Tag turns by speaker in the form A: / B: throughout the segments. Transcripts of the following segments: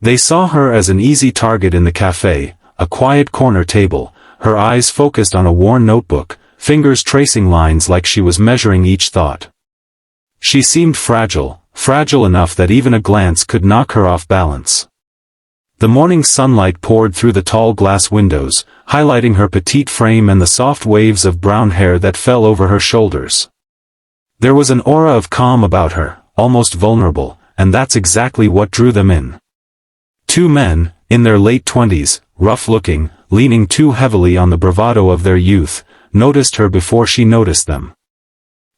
A: They saw her as an easy target in the cafe, a quiet corner table, her eyes focused on a worn notebook, fingers tracing lines like she was measuring each thought. She seemed fragile enough that even a glance could knock her off balance. The morning sunlight poured through the tall glass windows, highlighting her petite frame and the soft waves of brown hair that fell over her shoulders. There was an aura of calm about her, almost vulnerable, and that's exactly what drew them in. Two men, in their late 20s, rough-looking, leaning too heavily on the bravado of their youth, noticed her before she noticed them.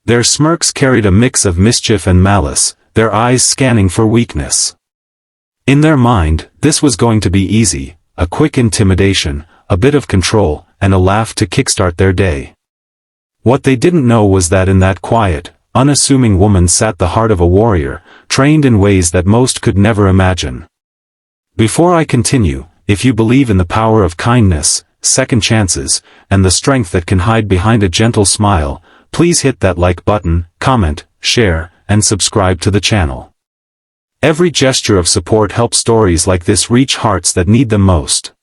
A: Their smirks carried a mix of mischief and malice, their eyes scanning for weakness. In their mind, this was going to be easy, a quick intimidation, a bit of control, and a laugh to kickstart their day. What they didn't know was that in that quiet, unassuming woman sat the heart of a warrior, trained in ways that most could never imagine. Before I continue, if you believe in the power of kindness, second chances, and the strength that can hide behind a gentle smile, please hit that like button, comment, share, and subscribe to the channel. Every gesture of support helps stories like this reach hearts that need them most.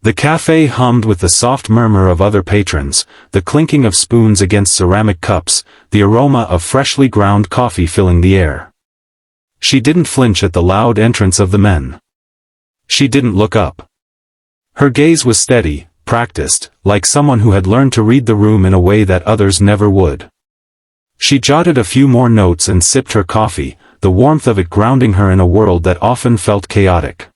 A: The cafe hummed with the soft murmur of other patrons, the clinking of spoons against ceramic cups, the aroma of freshly ground coffee filling the air. She didn't flinch at the loud entrance of the men. She didn't look up. Her gaze was steady, practiced, like someone who had learned to read the room in a way that others never would. She jotted a few more notes and sipped her coffee, the warmth of it grounding her in a world that often felt chaotic.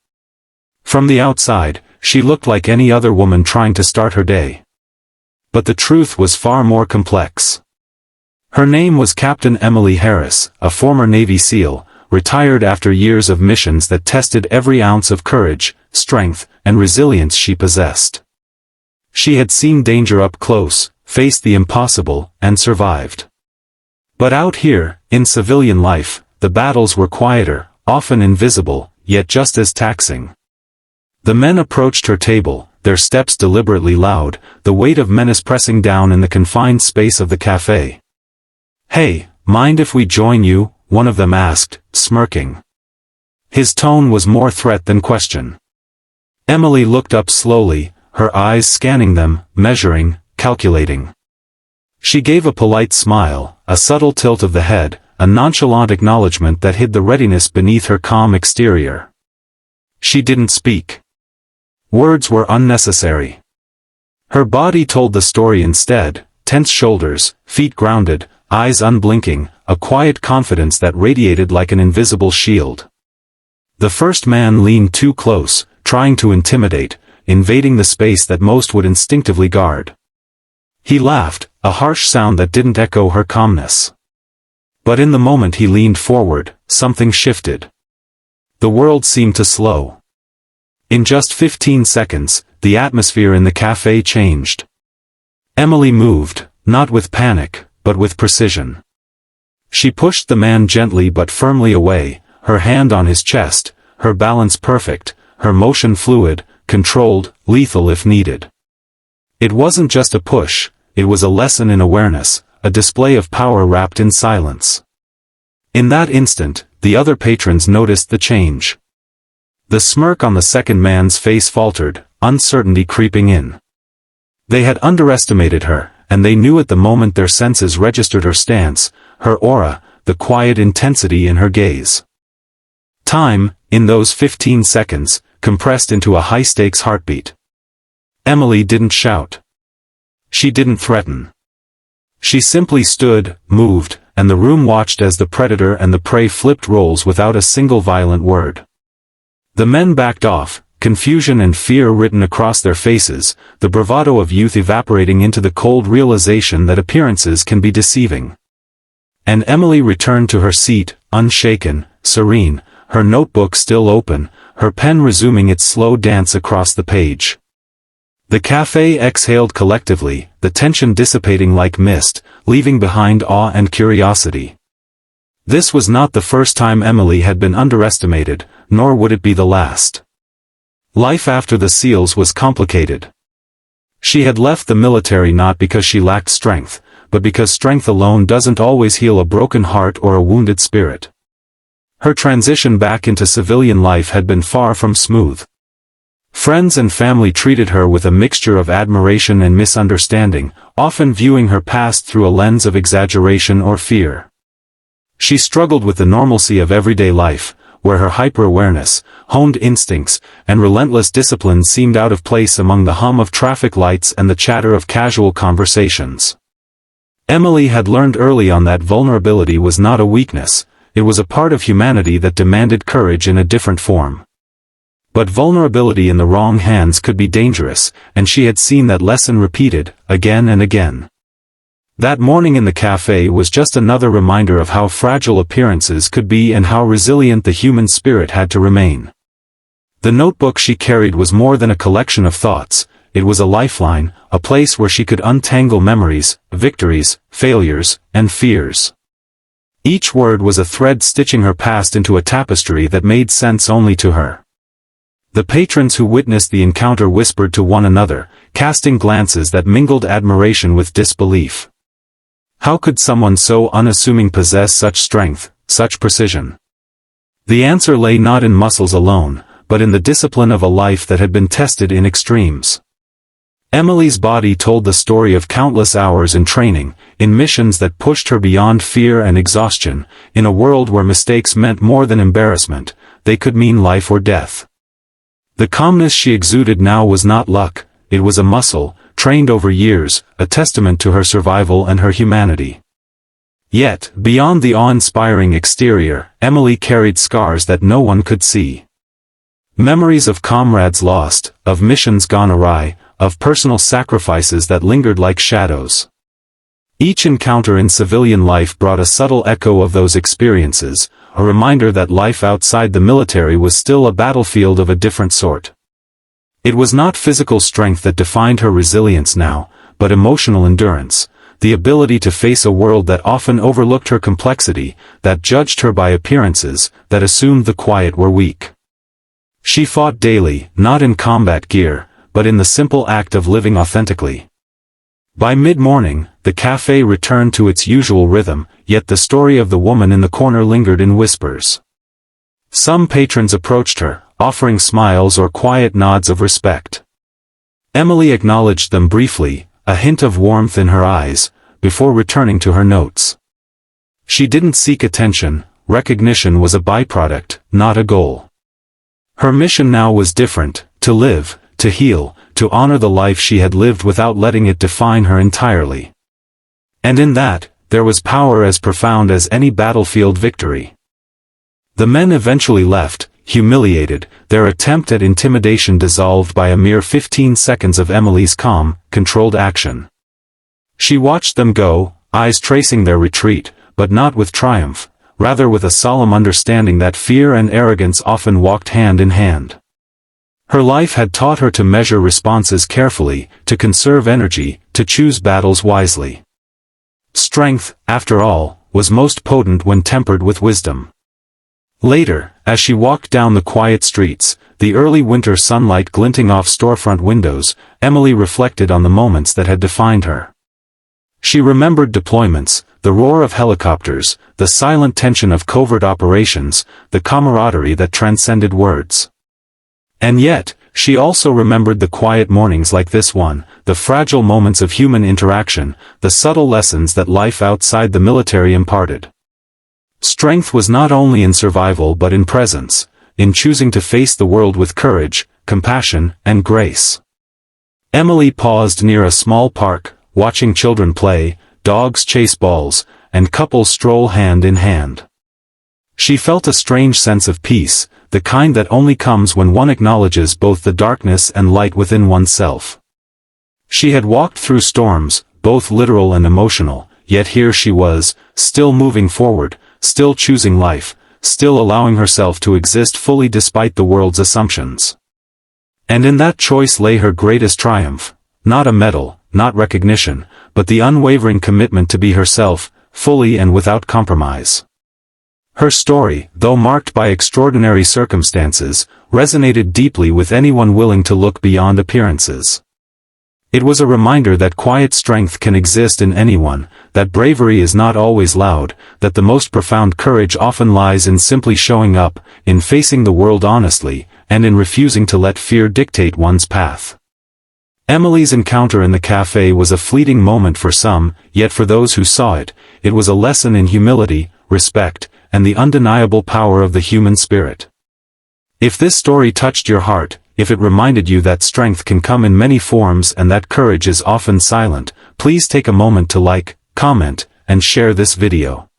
A: From the outside, she looked like any other woman trying to start her day. But the truth was far more complex. Her name was Captain Emily Harris, a former Navy SEAL, retired after years of missions that tested every ounce of courage, strength, and resilience she possessed. She had seen danger up close, faced the impossible, and survived. But out here, in civilian life, the battles were quieter, often invisible, yet just as taxing. The men approached her table, their steps deliberately loud, the weight of menace pressing down in the confined space of the cafe. "Hey, mind if we join you?" one of them asked, smirking. His tone was more threat than question. Emily looked up slowly, her eyes scanning them, measuring, calculating. She gave a polite smile, a subtle tilt of the head, a nonchalant acknowledgement that hid the readiness beneath her calm exterior. She didn't speak. Words were unnecessary. Her body told the story instead, tense shoulders, feet grounded, eyes unblinking, a quiet confidence that radiated like an invisible shield. The first man leaned too close, trying to intimidate, invading the space that most would instinctively guard. He laughed, a harsh sound that didn't echo her calmness. But in the moment he leaned forward, something shifted. The world seemed to slow. In just 15 seconds, the atmosphere in the cafe changed. Emily moved, not with panic, but with precision. She pushed the man gently but firmly away, her hand on his chest, her balance perfect, her motion fluid, controlled, lethal if needed. It wasn't just a push, it was a lesson in awareness, a display of power wrapped in silence. In that instant, the other patrons noticed the change. The smirk on the second man's face faltered, uncertainty creeping in. They had underestimated her, and they knew at the moment their senses registered her stance, her aura, the quiet intensity in her gaze. Time, in those 15 seconds, compressed into a high-stakes heartbeat. Emily didn't shout. She didn't threaten. She simply stood, moved, and the room watched as the predator and the prey flipped roles without a single violent word. The men backed off, confusion and fear written across their faces, the bravado of youth evaporating into the cold realization that appearances can be deceiving. And Emily returned to her seat, unshaken, serene, her notebook still open, her pen resuming its slow dance across the page. The cafe exhaled collectively, the tension dissipating like mist, leaving behind awe and curiosity. This was not the first time Emily had been underestimated, nor would it be the last. Life after the SEALs was complicated. She had left the military not because she lacked strength, but because strength alone doesn't always heal a broken heart or a wounded spirit. Her transition back into civilian life had been far from smooth. Friends and family treated her with a mixture of admiration and misunderstanding, often viewing her past through a lens of exaggeration or fear. She struggled with the normalcy of everyday life, where her hyper-awareness, honed instincts, and relentless discipline seemed out of place among the hum of traffic lights and the chatter of casual conversations. Emily had learned early on that vulnerability was not a weakness, it was a part of humanity that demanded courage in a different form. But vulnerability in the wrong hands could be dangerous, and she had seen that lesson repeated, again and again. That morning in the cafe was just another reminder of how fragile appearances could be and how resilient the human spirit had to remain. The notebook she carried was more than a collection of thoughts, it was a lifeline, a place where she could untangle memories, victories, failures, and fears. Each word was a thread stitching her past into a tapestry that made sense only to her. The patrons who witnessed the encounter whispered to one another, casting glances that mingled admiration with disbelief. How could someone so unassuming possess such strength, such precision? The answer lay not in muscles alone, but in the discipline of a life that had been tested in extremes. Emily's body told the story of countless hours in training, in missions that pushed her beyond fear and exhaustion, in a world where mistakes meant more than embarrassment, they could mean life or death. The calmness she exuded now was not luck, it was a muscle, trained over years, a testament to her survival and her humanity. Yet, beyond the awe-inspiring exterior, Emily carried scars that no one could see. Memories of comrades lost, of missions gone awry, of personal sacrifices that lingered like shadows. Each encounter in civilian life brought a subtle echo of those experiences, a reminder that life outside the military was still a battlefield of a different sort. It was not physical strength that defined her resilience now, but emotional endurance, the ability to face a world that often overlooked her complexity, that judged her by appearances, that assumed the quiet were weak. She fought daily, not in combat gear, but in the simple act of living authentically. By mid-morning, the cafe returned to its usual rhythm, yet the story of the woman in the corner lingered in whispers. Some patrons approached her, offering smiles or quiet nods of respect. Emily acknowledged them briefly, a hint of warmth in her eyes, before returning to her notes. She didn't seek attention, recognition was a byproduct, not a goal. Her mission now was different, to live, to heal, to honor the life she had lived without letting it define her entirely. And in that, there was power as profound as any battlefield victory. The men eventually left, humiliated, their attempt at intimidation dissolved by a mere 15 seconds of Emily's calm, controlled action. She watched them go, eyes tracing their retreat, but not with triumph, rather with a solemn understanding that fear and arrogance often walked hand in hand. Her life had taught her to measure responses carefully, to conserve energy, to choose battles wisely. Strength, after all, was most potent when tempered with wisdom. Later, as she walked down the quiet streets, the early winter sunlight glinting off storefront windows, Emily reflected on the moments that had defined her. She remembered deployments, the roar of helicopters, the silent tension of covert operations, the camaraderie that transcended words. And yet, she also remembered the quiet mornings like this one, the fragile moments of human interaction, the subtle lessons that life outside the military imparted. Strength was not only in survival but in presence, in choosing to face the world with courage, compassion, and grace. Emily paused near a small park, watching children play, dogs chase balls, and couples stroll hand in hand. She felt a strange sense of peace, the kind that only comes when one acknowledges both the darkness and light within oneself. She had walked through storms, both literal and emotional, yet here she was, still moving forward, still choosing life, still allowing herself to exist fully despite the world's assumptions. And in that choice lay her greatest triumph, not a medal, not recognition, but the unwavering commitment to be herself, fully and without compromise. Her story, though marked by extraordinary circumstances, resonated deeply with anyone willing to look beyond appearances. It was a reminder that quiet strength can exist in anyone, that bravery is not always loud, that the most profound courage often lies in simply showing up, in facing the world honestly, and in refusing to let fear dictate one's path. Emily's encounter in the cafe was a fleeting moment for some, yet for those who saw it, it was a lesson in humility, respect, and the undeniable power of the human spirit. If this story touched your heart, if it reminded you that strength can come in many forms and that courage is often silent, please take a moment to like, comment, and share this video.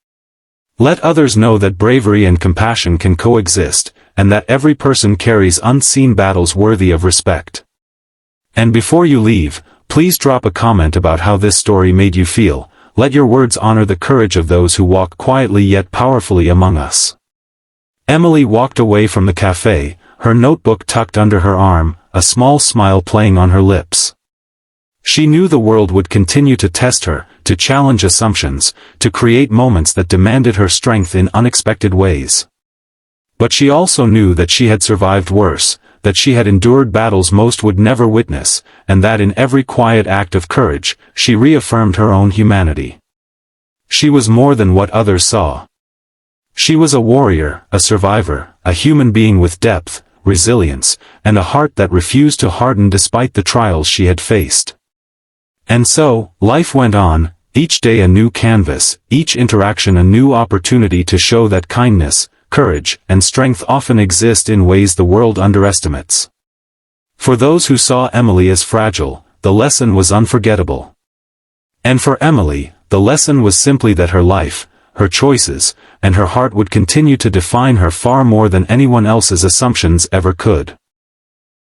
A: Let others know that bravery and compassion can coexist, and that every person carries unseen battles worthy of respect. And before you leave, please drop a comment about how this story made you feel. Let your words honor the courage of those who walk quietly yet powerfully among us. Emily walked away from the cafe, her notebook tucked under her arm, a small smile playing on her lips. She knew the world would continue to test her, to challenge assumptions, to create moments that demanded her strength in unexpected ways. But she also knew that she had survived worse, that she had endured battles most would never witness, and that in every quiet act of courage, she reaffirmed her own humanity. She was more than what others saw. She was a warrior, a survivor, a human being with depth, resilience, and a heart that refused to harden despite the trials she had faced. And so, life went on, each day a new canvas, each interaction a new opportunity to show that kindness, courage, and strength often exist in ways the world underestimates. For those who saw Emily as fragile, the lesson was unforgettable. And for Emily, the lesson was simply that her life, her choices, and her heart would continue to define her far more than anyone else's assumptions ever could.